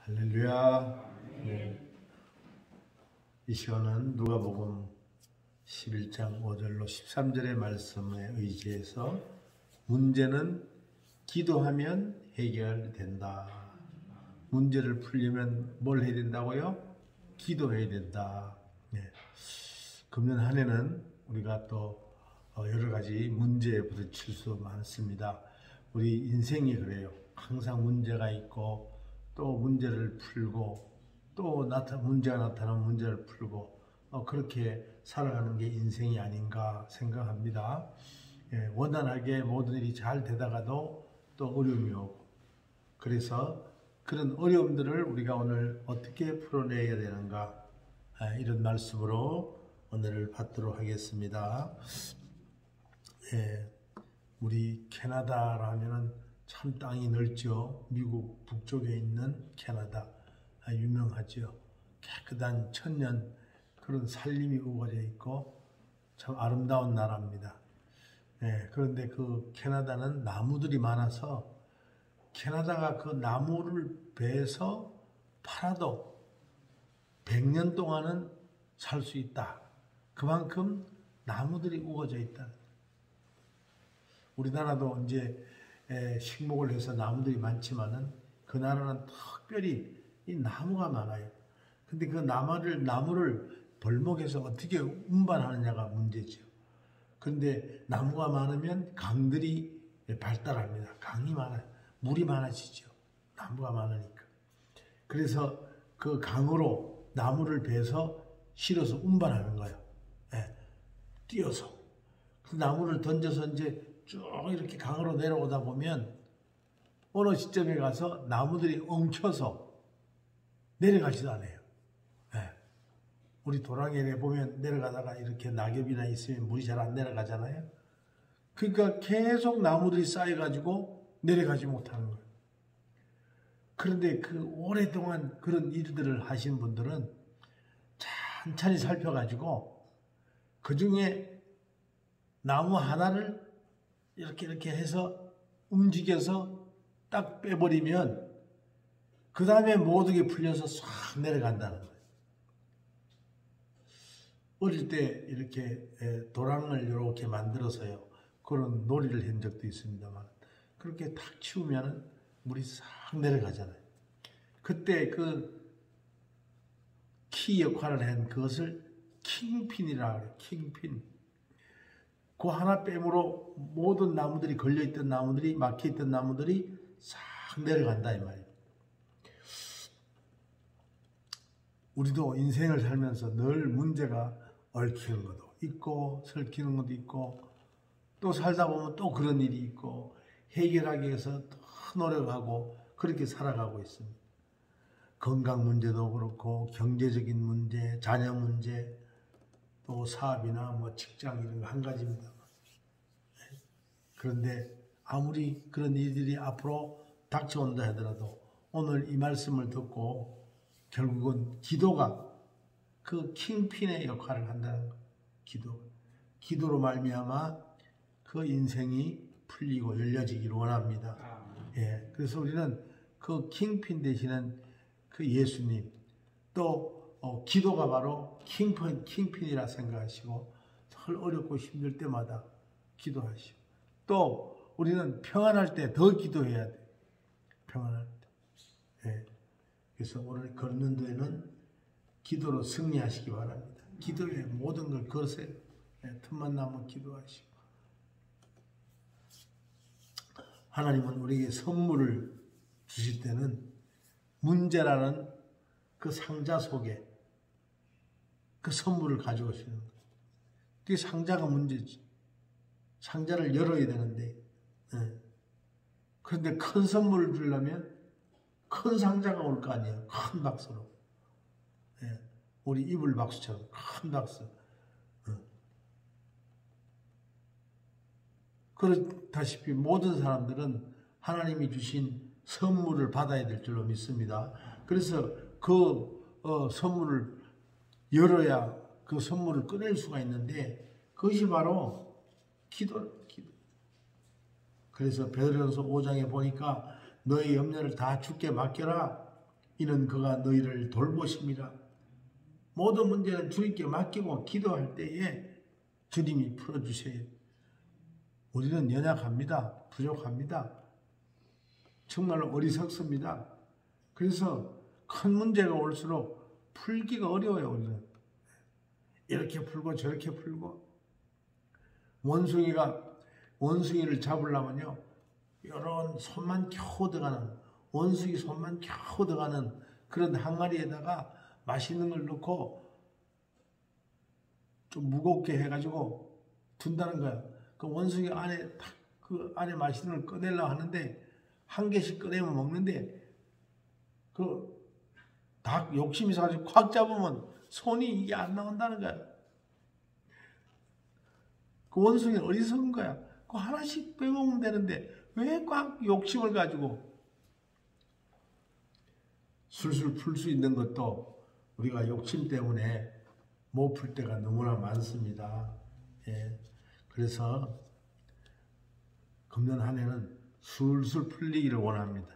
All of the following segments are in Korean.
할렐루야. 네. 이 시간은 누가복음 11장 5절로 13절의 말씀에 의지해서 문제는 기도하면 해결된다. 문제를 풀려면 뭘 해야 된다고요? 기도해야 된다. 네. 금년 한 해는 우리가 또 여러 가지 문제에 부딪힐 수 많습니다. 우리 인생이 그래요. 항상 문제가 있고 또 문제를 풀고 또 문제가 나타나면 문제를 풀고 그렇게 살아가는 게 인생이 아닌가 생각합니다. 예, 원활하게 모든 일이 잘 되다가도 또 어려움이 오고, 그래서 그런 어려움들을 우리가 오늘 어떻게 풀어내야 되는가, 이런 말씀으로 오늘을 받도록 하겠습니다. 예, 우리 캐나다라 하면은 참 땅이 넓죠. 미국 북쪽에 있는 캐나다 유명하죠. 깨끗한 천년 그런 산림이 우거져 있고 참 아름다운 나라입니다. 예, 그런데 그 캐나다는 나무들이 많아서 캐나다가 그 나무를 베서 팔아도 100년 동안은 살 수 있다. 그만큼 나무들이 우거져 있다. 우리나라도 이제 식목을 해서 나무들이 많지만은 그 나라는 특별히 이 나무가 많아요. 근데 그 나무를 벌목해서 어떻게 운반하느냐가 문제죠. 그런데 나무가 많으면 강들이 발달합니다. 강이 많아요. 물이 많아지죠. 나무가 많으니까. 그래서 그 강으로 나무를 베서 실어서 운반하는 거예요. 띄어서. 그 나무를 던져서 이제 쭉 이렇게 강으로 내려오다 보면 어느 시점에 가서 나무들이 엉켜서 내려가지도 않아요. 우리 도랑에 보면 내려가다가 이렇게 낙엽이나 있으면 물이 잘 안 내려가잖아요. 그러니까 계속 나무들이 쌓여가지고 내려가지 못하는 거예요. 그런데 그 오랫동안 그런 일들을 하신 분들은 천천히 살펴가지고 그 중에 나무 하나를 이렇게 해서 움직여서 딱 빼버리면 그 다음에 모든 게 풀려서 싹 내려간다는 거예요. 어릴 때 이렇게 도랑을 이렇게 만들어서요. 그런 놀이를 한 적도 있습니다만 그렇게 탁 치우면 물이 싹 내려가잖아요. 그때 그 키 역할을 한 그것을 킹핀이라고 해요. 킹핀. 그 하나 뺨으로 모든 나무들이 걸려있던 나무들이 막혀있던 나무들이 싹 내려간다 이 말이에요. 우리도 인생을 살면서 늘 문제가 얽히는 것도 있고 설키는 것도 있고 또 살다 보면 또 그런 일이 있고 해결하기 위해서 더 노력하고 그렇게 살아가고 있습니다. 건강 문제도 그렇고 경제적인 문제, 자녀 문제, 또 사업이나 뭐 직장 이런 거 한 가지입니다. 그런데 아무리 그런 일들이 앞으로 닥쳐온다 하더라도 오늘 이 말씀을 듣고 결국은 기도가 그 킹핀의 역할을 한다는 거예요. 기도로 말미암아 그 인생이 풀리고 열려지기를 원합니다. 예, 그래서 우리는 그 킹핀 되시는 그 예수님 또 기도가 바로 킹핀이라 생각하시고 덜 어렵고 힘들 때마다 기도하시고 또 우리는 평안할 때 더 기도해야 돼. 평안할 때. 예. 그래서 오늘 걷는도에는 기도로 승리하시기 바랍니다. 기도에 모든 걸 거세요. 틈만 나면 기도하시고. 하나님은 우리에게 선물을 주실 때는 문제라는 그 상자 속에 그 선물을 가져오시는 거예요. 그게 상자가 문제지. 상자를 열어야 되는데, 그런데 큰 선물을 주려면 큰 상자가 올 거 아니에요. 큰 박스로. 우리 이불 박스처럼 큰 박스. 그렇다시피 모든 사람들은 하나님이 주신 선물을 받아야 될 줄로 믿습니다. 그래서 그 선물을 열어야 그 선물을 꺼낼 수가 있는데 그것이 바로 기도. 그래서 베드로전서 5장에 보니까 너의 염려를 다 주께 맡겨라. 이는 그가 너희를 돌보심이라. 모든 문제는 주님께 맡기고 기도할 때에 주님이 풀어주세요. 우리는 연약합니다. 부족합니다. 정말로 어리석습니다. 그래서 큰 문제가 올수록 풀기가 어려워요. 우리는 이렇게 풀고 저렇게 풀고. 원숭이를 잡으려면요, 이런 손만 겨우 들어가는, 원숭이 손만 겨우 들어가는 그런 항아리에다가 맛있는 걸 넣고 좀 무겁게 해가지고 둔다는 거야. 그 원숭이 안에 탁 그 안에 맛있는 걸 꺼내려고 하는데 한 개씩 꺼내면 먹는데 그 닭 욕심이 있어가지고 콱 잡으면 손이 이게 안 나온다는 거야. 그 원숭이는 어리석은 거야. 그 하나씩 빼먹으면 되는데 왜 꽉 욕심을 가지고. 술술 풀 수 있는 것도 우리가 욕심 때문에 못 풀 때가 너무나 많습니다. 예. 그래서 금년 한 해는 술술 풀리기를 원합니다.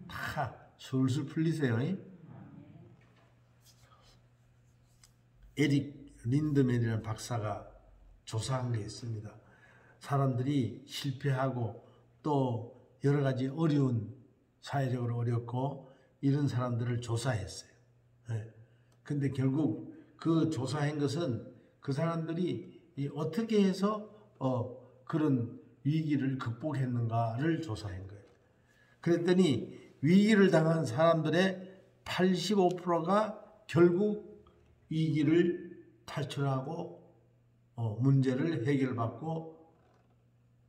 다 술술 풀리세요. 에릭 린드맨이라는 박사가 조사한 게 있습니다. 사람들이 실패하고 또 여러 가지 어려운, 사회적으로 어렵고 이런 사람들을 조사했어요. 근데 결국 그 조사한 것은 그 사람들이 어떻게 해서 그런 위기를 극복했는가를 조사한 거예요. 그랬더니 위기를 당한 사람들의 85%가 결국 위기를 탈출하고 문제를 해결받고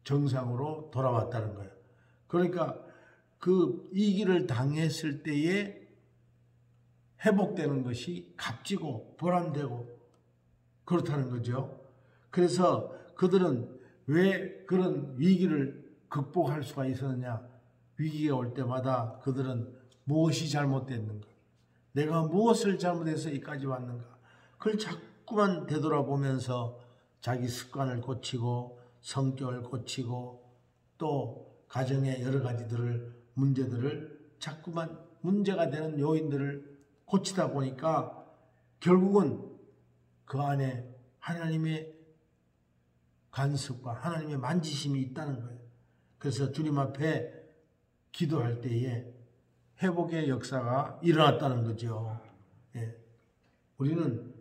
정상으로 돌아왔다는 거예요. 그러니까 그 위기를 당했을 때에 회복되는 것이 값지고 보람되고 그렇다는 거죠. 그래서 그들은 왜 그런 위기를 극복할 수가 있었느냐? 위기가 올 때마다 그들은 무엇이 잘못됐는가? 내가 무엇을 잘못해서 여기까지 왔는가? 그걸 자꾸만 되돌아보면서 자기 습관을 고치고 성격을 고치고 또 가정의 여러 가지들을, 문제들을 자꾸만 문제가 되는 요인들을 고치다 보니까 결국은 그 안에 하나님의 간섭과 하나님의 만지심이 있다는 거예요. 그래서 주님 앞에 기도할 때에 회복의 역사가 일어났다는 거죠. 예. 우리는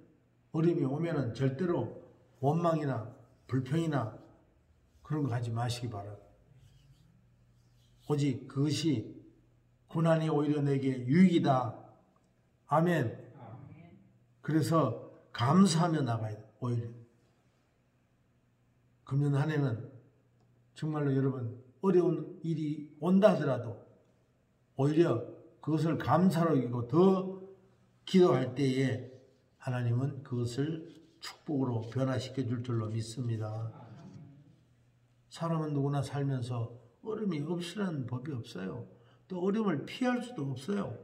어려움이 오면은 절대로 원망이나 불평이나 그런 거 하지 마시기 바랍니다. 오직 그것이 고난이 오히려 내게 유익이다. 아멘. 그래서 감사하며 나가야 돼. 오히려. 금년 한 해는 정말로 여러분 어려운 일이 온다 하더라도 오히려 그것을 감사로 여기고 더 기도할 때에 하나님은 그것을 축복으로 변화시켜 줄 줄로 믿습니다. 사람은 누구나 살면서 어려움이 없으라는 법이 없어요. 또 어려움을 피할 수도 없어요.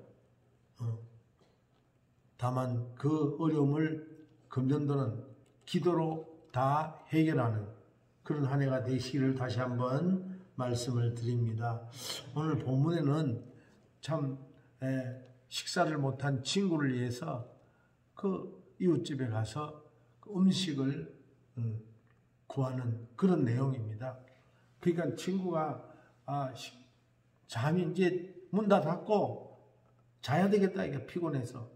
다만 그 어려움을 금년도는 기도로 다 해결하는 그런 한 해가 되시기를 다시 한번 말씀을 드립니다. 오늘 본문에는 참 식사를 못한 친구를 위해서 그 이웃집에 가서 그 음식을 구하는 그런 내용입니다. 그러니까 친구가 잠이 이제 문 다 닫고 자야 되겠다, 이게 피곤해서.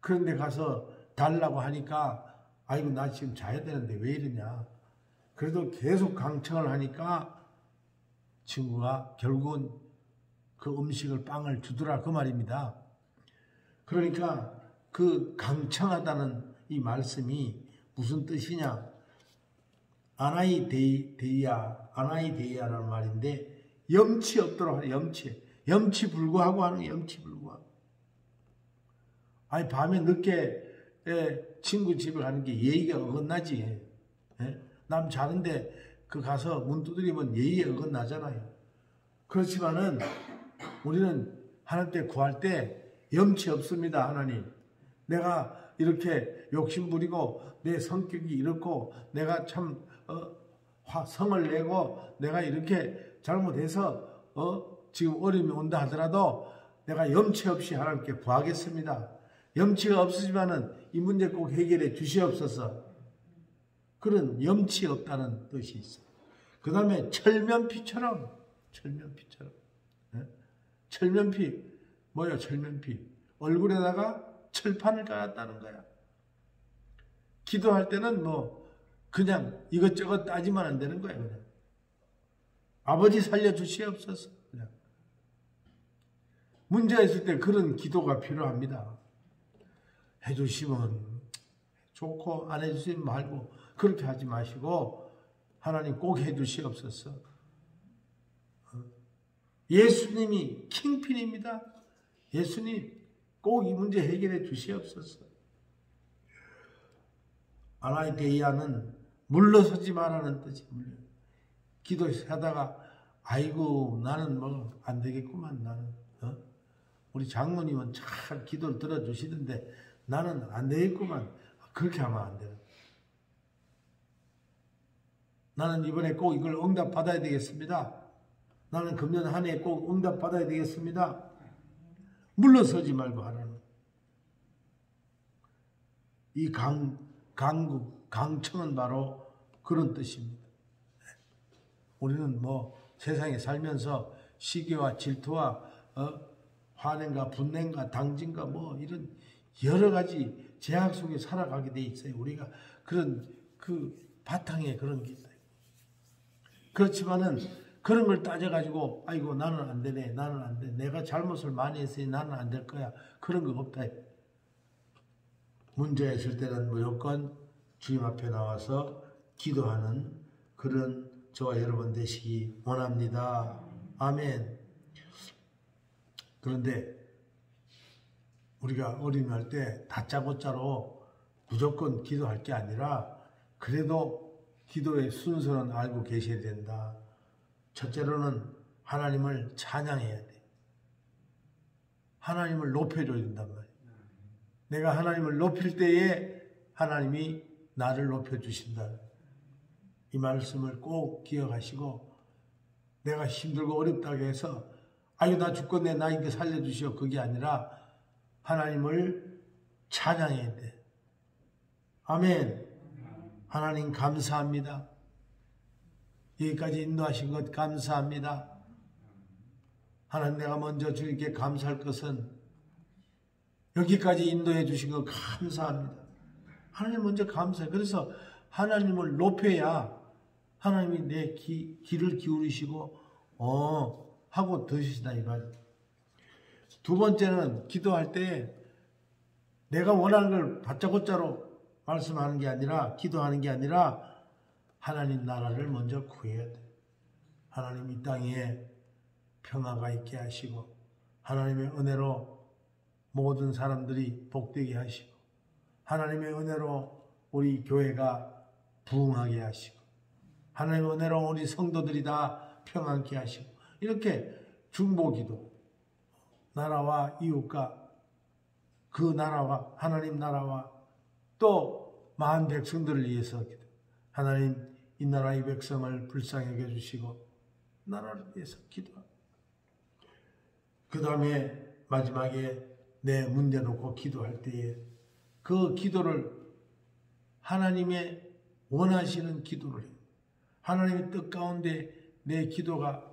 그런데 가서 달라고 하니까 아이고 나 지금 자야 되는데 왜 이러냐. 그래도 계속 강청을 하니까 친구가 결국은 그 음식을, 빵을 주더라 그 말입니다. 그러니까 그 강청하다는 이 말씀이 무슨 뜻이냐. 아나이데이아라는 말인데 염치 없도록 하는, 염치 불구하고 하는, 염치 불구하고. 아니 밤에 늦게 친구 집에 가는 게 예의가 어긋나지. 남 자는데 그 가서 문 두드리면 예의에 어긋나잖아요. 그렇지만은 우리는 하나님께 구할 때 염치 없습니다. 하나님, 내가 이렇게 욕심부리고 내 성격이 이렇고 내가 참 성을 내고 내가 이렇게 잘못해서 지금 어려움이 온다 하더라도 내가 염치 없이 하나님께 구하겠습니다. 염치가 없으지만은 이 문제 꼭 해결해 주시옵소서. 그런 염치 없다는 뜻이 있어요. 그 다음에 철면피처럼. 네? 철면피. 뭐야 철면피? 얼굴에다가 철판을 깔았다는 거야. 기도할 때는 뭐 그냥 이것저것 따지면 안 되는 거야. 그냥. 아버지 살려주시옵소서. 그냥. 문제가 있을 때 그런 기도가 필요합니다. 해주시면 좋고 안 해주시면 말고 그렇게 하지 마시고 하나님 꼭 해주시옵소서. 예수님이 킹핀입니다. 예수님 꼭 이 문제 해결해 주시옵소서. 아나이데이아는 물러서지 말라는 뜻이 물려. 기도하다가 아이고 나는 뭐 안 되겠구만 나는. 우리 장모님은 잘 기도를 들어주시던데 나는 안 되겠구만. 그렇게 하면 안 돼요. 나는 이번에 꼭 이걸 응답 받아야 되겠습니다. 나는 금년 한 해 꼭 응답 받아야 되겠습니다. 물러서지 말고 하라는. 이 강청은 바로 그런 뜻입니다. 우리는 뭐 세상에 살면서 시기와 질투와 화냄과 분냄과 당진과 뭐 이런 여러 가지 제약 속에 살아가게 돼 있어요. 우리가 그런 그 바탕에 그런 게 있다. 그렇지만은 그런 걸 따져가지고 아이고 나는 안 되네, 나는 안 돼, 내가 잘못을 많이 했으니 나는 안 될 거야. 그런 거 없다. 문제가 있을 때는 무조건 주님 앞에 나와서 기도하는 그런 저와 여러분 되시기 원합니다. 아멘. 그런데 우리가 어린이날 때 다짜고짜로 무조건 기도할 게 아니라 그래도 기도의 순서는 알고 계셔야 된다. 첫째로는 하나님을 찬양해야 돼. 하나님을 높여줘야 된단 말이야. 내가 하나님을 높일 때에 하나님이 나를 높여주신다. 이 말씀을 꼭 기억하시고 내가 힘들고 어렵다고 해서 아유 나 죽겠네 나 이제 살려주시오 그게 아니라 하나님을 찬양해야 돼. 아멘. 하나님 감사합니다. 여기까지 인도하신 것 감사합니다. 하나님 내가 먼저 주님께 감사할 것은 여기까지 인도해 주신 것 감사합니다. 하나님 먼저 감사해요. 그래서 하나님을 높여야 하나님이 내 귀를 기울이시고 하고 드시다 이 말. 두 번째는 기도할 때 내가 원하는 걸 다짜고짜로 말씀하는 게 아니라 기도하는 게 아니라 하나님 나라를 먼저 구해야 돼. 하나님 이 땅에 평화가 있게 하시고 하나님의 은혜로 모든 사람들이 복되게 하시고 하나님의 은혜로 우리 교회가 부흥하게 하시고 하나님의 은혜로 우리 성도들이 다 평안케 하시고 이렇게 중보기도 나라와 이웃과 그 나라와 하나님 나라와 또 많은 백성들을 위해서 하나님 이 나라 이 백성을 불쌍히 여겨주시고 나라를 위해서 기도하고 그 다음에 마지막에 내 문제 놓고 기도할 때에 그 기도를 하나님의 원하시는 기도를 해요. 하나님의 뜻 가운데 내 기도가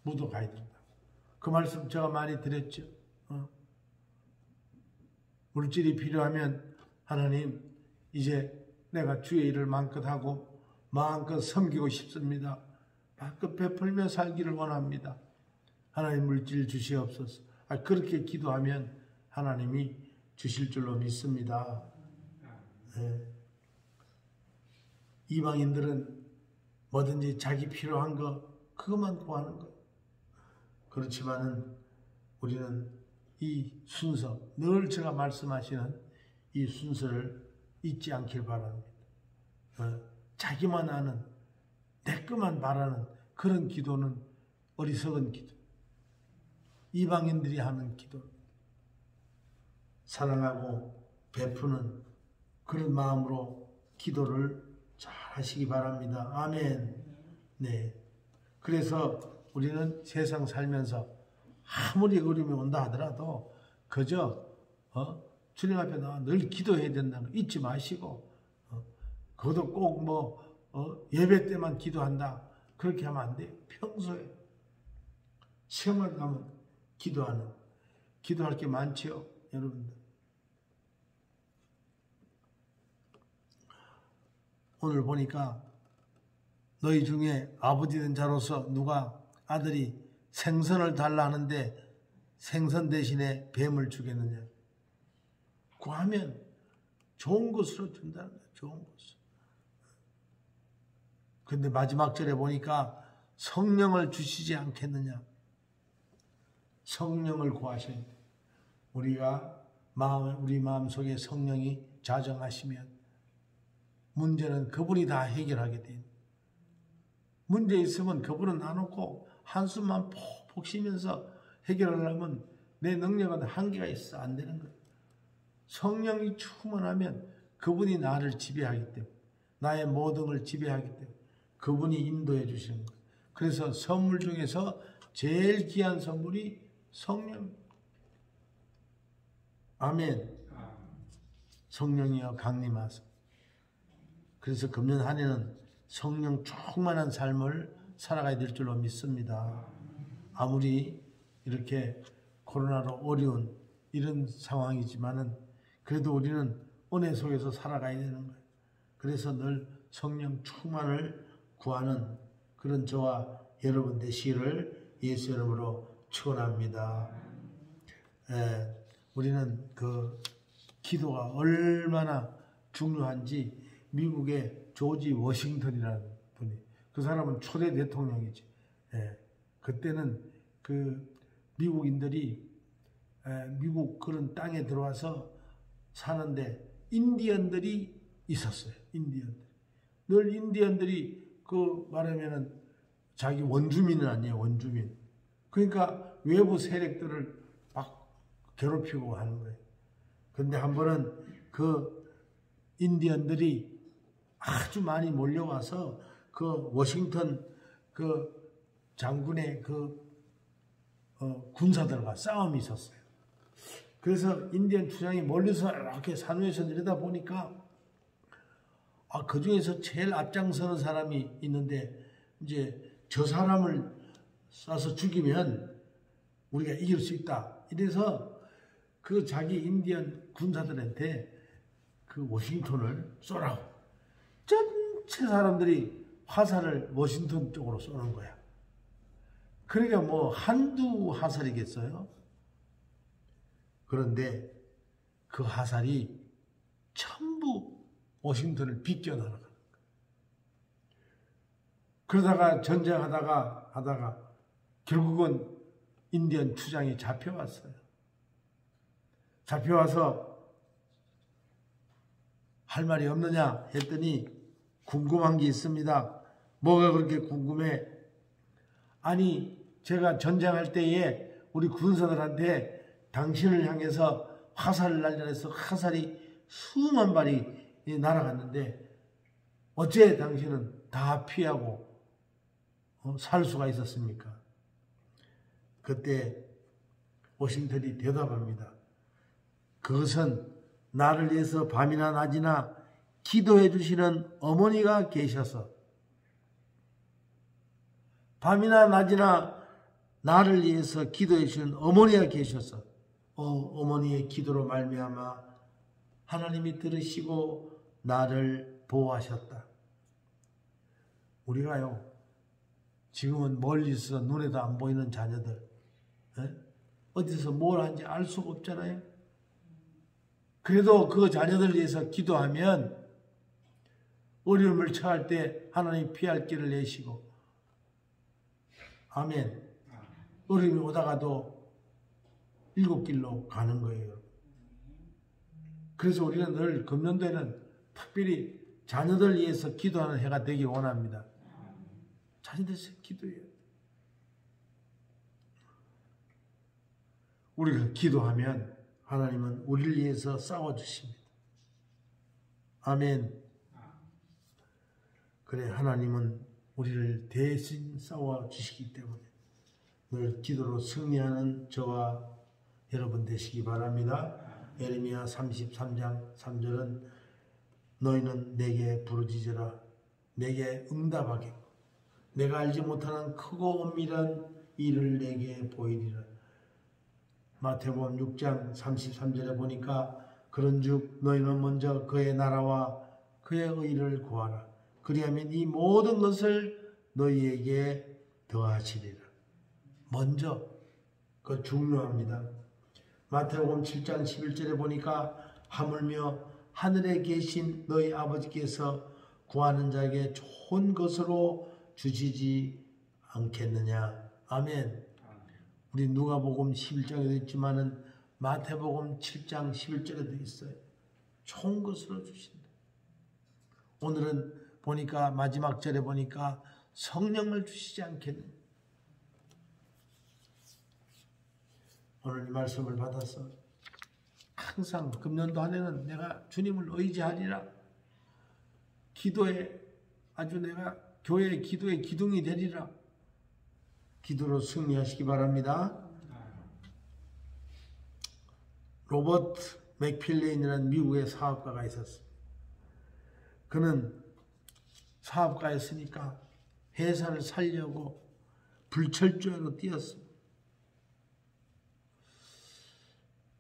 묻어가야 된다. 그 말씀 제가 많이 드렸죠. 물질이 필요하면 하나님 이제 내가 주의 일을 마음껏 하고 마음껏 섬기고 싶습니다. 마음껏 베풀며 살기를 원합니다. 하나님 물질 주시옵소서. 그렇게 기도하면 하나님이 주실 줄로 믿습니다. 네. 이방인들은 뭐든지 자기 필요한 거 그것만 구하는 거. 그렇지만은 우리는 이 순서, 늘 제가 말씀하시는 이 순서를 잊지 않길 바랍니다. 자기만 아는, 내 것만 바라는 그런 기도는 어리석은 기도. 이방인들이 하는 기도. 사랑하고 베푸는 그런 마음으로 기도를 잘 하시기 바랍니다. 아멘. 네. 그래서 우리는 세상 살면서 아무리 어려움이 온다 하더라도 그저 주님 앞에 나와 늘 기도해야 된다는 거 잊지 마시고 그것도 꼭 예배 때만 기도한다 그렇게 하면 안 돼요. 평소에 시험을 가면 기도할 게 많지요, 여러분들. 오늘 보니까 너희 중에 아버지 된 자로서 누가 아들이 생선을 달라 하는데 생선 대신에 뱀을 주겠느냐. 구하면 좋은 것으로 준다는 거예요. 좋은 것으로. 근데 마지막 절에 보니까 성령을 주시지 않겠느냐. 성령을 구하셔야 돼요. 우리 마음 속에 성령이 자정하시면 문제는 그분이 다 해결하게 돼요. 문제 있으면 그분은 안 놓고 한숨만 푹푹 쉬면서 해결하려면 내 능력은 한계가 있어 안 되는 거예요. 성령이 충만하면 그분이 나를 지배하기 때문에 나의 모든 걸 지배하기 때문에 그분이 인도해 주시는 거예요. 그래서 선물 중에서 제일 귀한 선물이 성령. 아멘. 성령이여 강림하소서. 그래서 금년 한 해는 성령 충만한 삶을 살아가야 될 줄로 믿습니다. 아무리 이렇게 코로나로 어려운 이런 상황이지만은 그래도 우리는 은혜 속에서 살아가야 되는 거예요. 그래서 늘 성령 충만을 구하는 그런 저와 여러분 되시기를 예수 이름으로 축원합니다. 우리는 그 기도가 얼마나 중요한지 미국의 조지 워싱턴이라는 분이 그 사람은 초대 대통령이지. 그때는 그 미국인들이 미국 그런 땅에 들어와서 사는데 인디언들이 있었어요. 늘 인디언들이 그 말하면은 자기 원주민은 아니에요. 원주민. 그러니까 외부 세력들을 막 괴롭히고 하는 거예요. 근데 한 번은 그 인디언들이 아주 많이 몰려와서 그 워싱턴 그 장군의 그 군사들과 싸움이 있었어요. 그래서 인디언 투장이 멀리서 이렇게 산 위에서 내려다보니까 그 중에서 제일 앞장서는 사람이 있는데 이제 저 사람을 쏴서 죽이면 우리가 이길 수 있다. 이래서 그 자기 인디언 군사들한테 그 워싱턴을 쏘라고. 전체 사람들이 화살을 워싱턴 쪽으로 쏘는 거야. 그러니까 뭐 한두 화살이겠어요? 그런데 그 화살이 전부 워싱턴을 비껴나가는 거야. 그러다가 전쟁하다가 결국은 인디언 투장이 잡혀왔어요. 잡혀와서 할 말이 없느냐 했더니 궁금한 게 있습니다. 뭐가 그렇게 궁금해? 아니 제가 전쟁할 때에 우리 군사들한테 당신을 향해서 화살을 날려서 화살이 수만 발이 날아갔는데 어째 당신은 다 피하고 살 수가 있었습니까? 그때 워싱턴이 대답합니다. 그것은 나를 위해서 밤이나 낮이나 기도해 주시는 어머니가 계셔서 밤이나 낮이나 나를 위해서 기도해 주시는 어머니가 계셔서 어머니의 기도로 말미암아 하나님이 들으시고 나를 보호하셨다. 우리가요 지금은 멀리서 눈에도 안 보이는 자녀들 어디서 뭘 하는지 알 수가 없잖아요. 그래도 그 자녀들을 위해서 기도하면 어려움을 처할 때 하나님 피할 길을 내시고 아멘. 어려움이 오다가도 7길로 가는 거예요. 그래서 우리는 늘 금년도에는 특별히 자녀들 위해서 기도하는 해가 되길 원합니다. 자녀들 위해서 기도해요. 우리가 기도하면 하나님은 우리를 위해서 싸워주십니다. 아멘. 그래 하나님은 우리를 대신 싸워주시기 때문에 늘 기도로 승리하는 저와 여러분 되시기 바랍니다. 예레미야 33장 3절은 너희는 내게 부르짖으라 내게 응답하게 내가 알지 못하는 크고 엄밀한 일을 내게 보이리라. 마태복음 6장 33절에 보니까 그런즉 너희는 먼저 그의 나라와 그의 의를 구하라. 그리하면 이 모든 것을 너희에게 더하시리라. 먼저 그거 중요합니다. 마태복음 7장 11절에 보니까 하물며 하늘에 계신 너희 아버지께서 구하는 자에게 좋은 것으로 주시지 않겠느냐. 아멘. 우리 누가복음 11장에도 있지만은 마태복음 7장 11절에도 있어요. 좋은 것으로 주신다. 오늘은 보니까 마지막 절에 보니까 성령을 주시지 않겠느냐. 오늘 이 말씀을 받아서 항상 금년도 안에는 내가 주님을 의지하리라. 기도에 아주 내가 교회의 기도의 기둥이 되리라. 기도로 승리하시기 바랍니다. 로버트 맥필레인이라는 미국의 사업가가 있었습니다. 그는 사업가였으니까 회사를 살려고 불철주야로 뛰었습니다.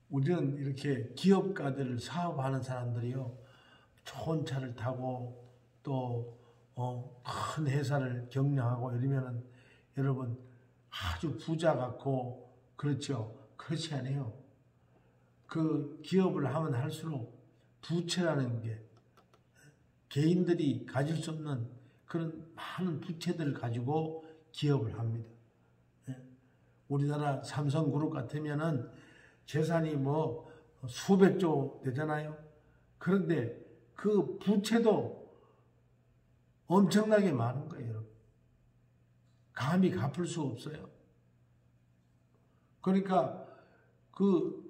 우리는 이렇게 기업가들 사업하는 사람들이요 좋은 차를 타고 또 큰 회사를 경영하고 이러면은 여러분 아주 부자 같고 그렇죠. 그렇지 않아요. 그 기업을 하면 할수록 부채라는 게 개인들이 가질 수 없는 그런 많은 부채들을 가지고 기업을 합니다. 우리나라 삼성그룹 같으면은 재산이 뭐 수백조 되잖아요. 그런데 그 부채도 엄청나게 많은 거예요, 여러분. 감히 갚을 수 없어요. 그러니까 그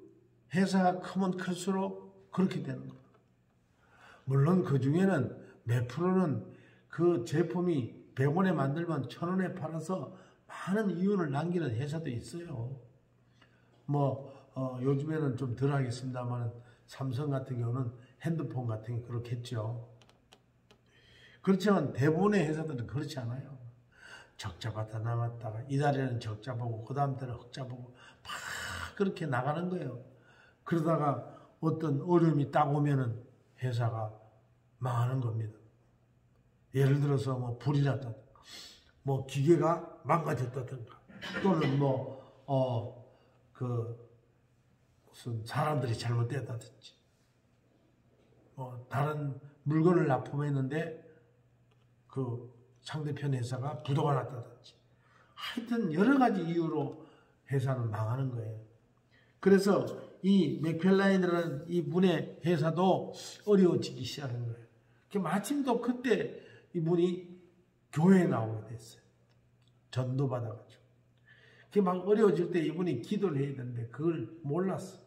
회사가 크면 클수록 그렇게 되는 거예요. 물론 그 중에는 몇 프로는 그 제품이 100원에 만들면 1000원에 팔아서 많은 이윤을 남기는 회사도 있어요. 요즘에는 좀 덜 하겠습니다만 삼성 같은 경우는 핸드폰 같은 게 그렇겠죠. 그렇지만 대부분의 회사들은 그렇지 않아요. 적자 받다 남았다가 이달에는 적자 보고 그 다음 달에 흑자 보고 막 그렇게 나가는 거예요. 그러다가 어떤 어려움이 딱 오면은 회사가 망하는 겁니다. 예를 들어서 뭐 불이 났다든가 뭐 기계가 망가졌다든가 또는 무슨 사람들이 잘못됐다든지 다른 물건을 납품했는데 그 상대편 회사가 부도가 났다든지 하여튼 여러 가지 이유로 회사는 망하는 거예요. 그래서 이 맥펠라인이라는 이 분의 회사도 어려워지기 시작한 거예요. 마침 또 그때 이분이 교회에 나오게 됐어요. 전도 받아가지고. 막 어려워질 때 이분이 기도를 해야 되는데 그걸 몰랐어.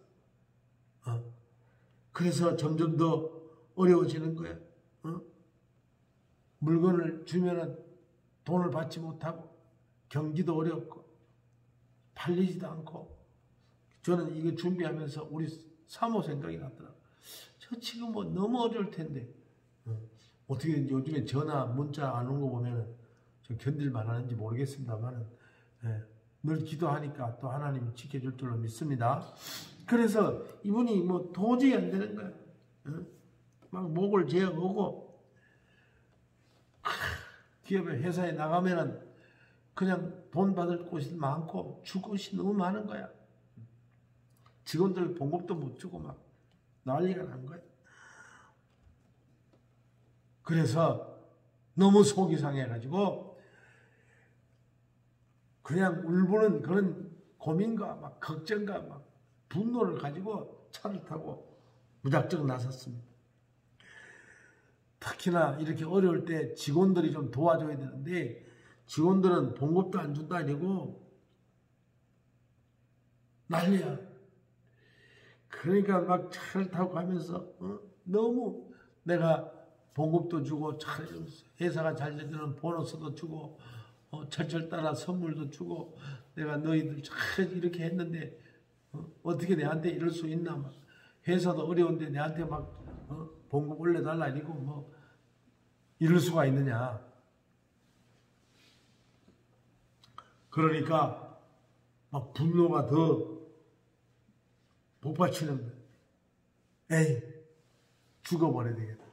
그래서 점점 더 어려워지는 거야. 물건을 주면은 돈을 받지 못하고 경기도 어렵고 팔리지도 않고 저는 이거 준비하면서 우리 사모 생각이 났더라고요. 저 지금 뭐 너무 어려울 텐데 어떻게 요즘에 전화 문자 안 온 거 보면은 저 견딜만 하는지 모르겠습니다만은 늘 기도하니까 또 하나님이 지켜줄 줄로 믿습니다. 그래서 이분이 뭐 도저히 안 되는 거야. 막 목을 재어오고 기업의 회사에 나가면은 그냥 돈 받을 곳이 많고 줄 곳이 너무 많은 거야. 직원들 봉급도 못 주고 막 난리가 난 거야. 그래서 너무 속이 상해가지고 그냥 울부는 그런 고민과 막 걱정과 막 분노를 가지고 차를 타고 무작정 나섰습니다. 특히나 이렇게 어려울 때 직원들이 좀 도와줘야 되는데 직원들은 봉급도 안 준다 아니고 난리야. 그러니까 막 차를 타고 가면서 너무 내가 봉급도 주고 회사가 잘 되면 보너스도 주고 철철 따라 선물도 주고 내가 너희들 잘 이렇게 했는데 어떻게 내한테 이럴 수 있나? 막 회사도 어려운데 내한테 막 봉급 올려달라 이러고 뭐 이럴 수가 있느냐? 그러니까 막 분노가 더 복받치는 거예요. 에이, 죽어버려야 되겠다.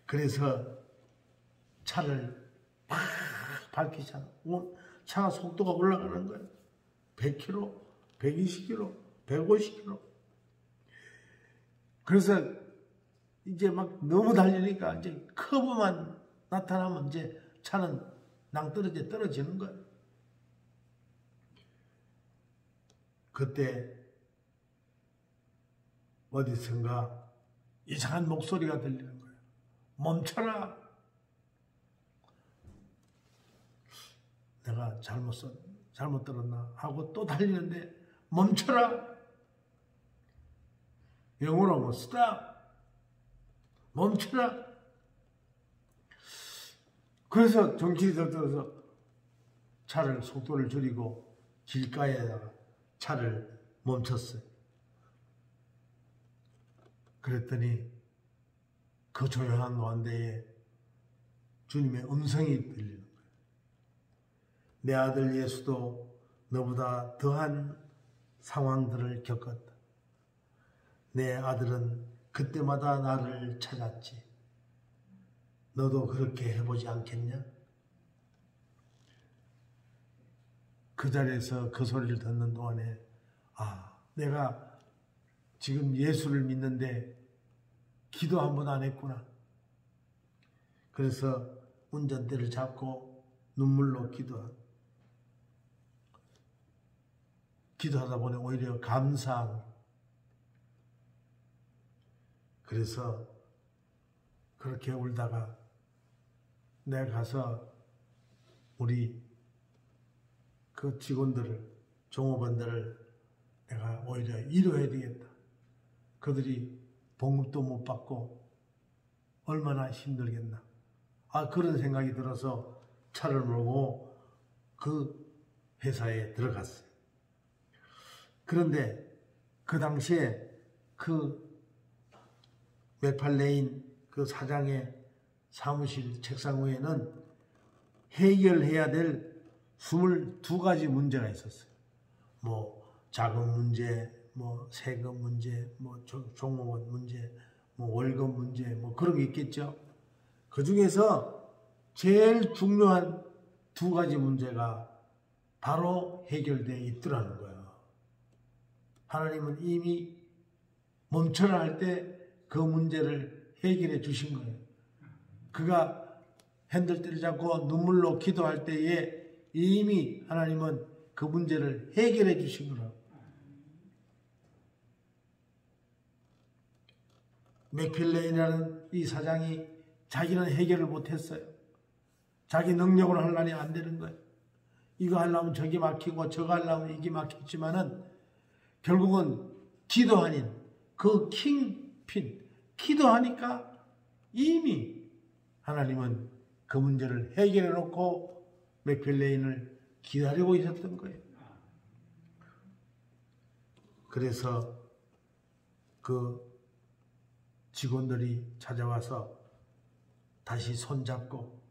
그래서 차를 막 밝히잖아. 차 속도가 올라가는 거예요. 100km, 120km, 150km. 그래서 이제 막 너무 달리니까 이제 커브만 나타나면 이제 차는 낭떠러지에 떨어지는 거예요. 그때 어디선가 이상한 목소리가 들리는 거예요. 멈춰라. 내가 잘못 들었나 하고 또 달리는데 멈춰라. 영어로 뭐 stop. 멈춰라. 그래서 정신이 들어서 차를 속도를 줄이고 길가에다가 차를 멈췄어요. 그랬더니 그 조용한 가운데에 주님의 음성이 들리는 거예요. 내 아들 예수도 너보다 더한 상황들을 겪었다. 내 아들은 그때마다 나를 찾았지. 너도 그렇게 해보지 않겠냐? 그 자리에서 그 소리를 듣는 동안에 내가 지금 예수를 믿는데 기도 한 번 안 했구나. 그래서 운전대를 잡고 눈물로 기도하다 보니 오히려 감사한. 그래서 그렇게 울다가 내가 가서 우리 그 직원들을, 종업원들을 내가 오히려 위로해야 되겠다. 그들이 봉급도 못 받고 얼마나 힘들겠나. 그런 생각이 들어서 차를 몰고 그 회사에 들어갔어요. 그런데 그 당시에 그 맥팔레인 그 사장의 사무실 책상 위에는 해결해야 될 22가지 문제가 있었어요. 뭐 자금 문제, 뭐 세금 문제, 뭐 종업원 문제, 뭐 월급 문제, 뭐 그런 게 있겠죠. 그 중에서 제일 중요한 2가지 문제가 바로 해결되어 있더라는 거예요. 하나님은 이미 멈춰라 할 때 그 문제를 해결해 주신 거예요. 그가 핸들대를 잡고 눈물로 기도할 때에 이미 하나님은 그 문제를 해결해 주신 거라고. 맥필레인이라는 이 사장이 자기는 해결을 못했어요. 자기 능력으로 하려니 안 되는 거예요. 이거 하려면 저기 막히고 저거 하려면 이게 막혔지만은 결국은 기도 아닌 그 킹핀, 기도하니까 이미 하나님은 그 문제를 해결해 놓고 맥필레인을 기다리고 있었던 거예요. 그래서 그 직원들이 찾아와서 다시 손잡고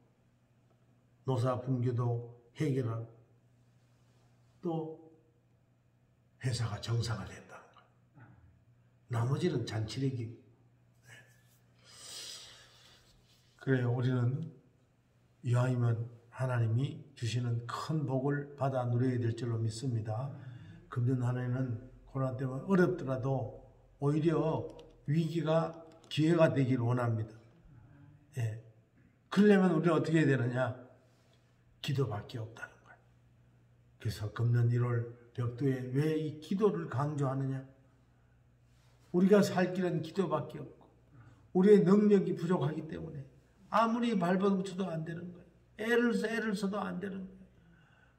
노사 분규도 해결하고 또 회사가 정상화됐다는 거예요. 나머지는 잔치레기. 그래요. 우리는 이왕이면 하나님이 주시는 큰 복을 받아 누려야 될 줄로 믿습니다. 금년 한 해는 코로나 때문에 어렵더라도 오히려 위기가 기회가 되기를 원합니다. 예. 그러려면 우리는 어떻게 해야 되느냐? 기도밖에 없다는 거예요. 그래서 금년 1월 벽두에 왜 이 기도를 강조하느냐? 우리가 살 길은 기도밖에 없고 우리의 능력이 부족하기 때문에 아무리 발버둥쳐도 안 되는 거예요. 애를 써도 안 되는 거예요.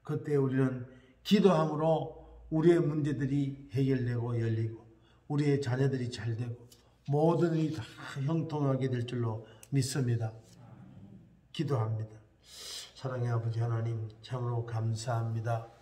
그때 우리는 기도함으로 우리의 문제들이 해결되고 열리고 우리의 자녀들이 잘 되고 모든 일이 다 형통하게 될 줄로 믿습니다. 기도합니다. 사랑의 아버지 하나님, 참으로 감사합니다.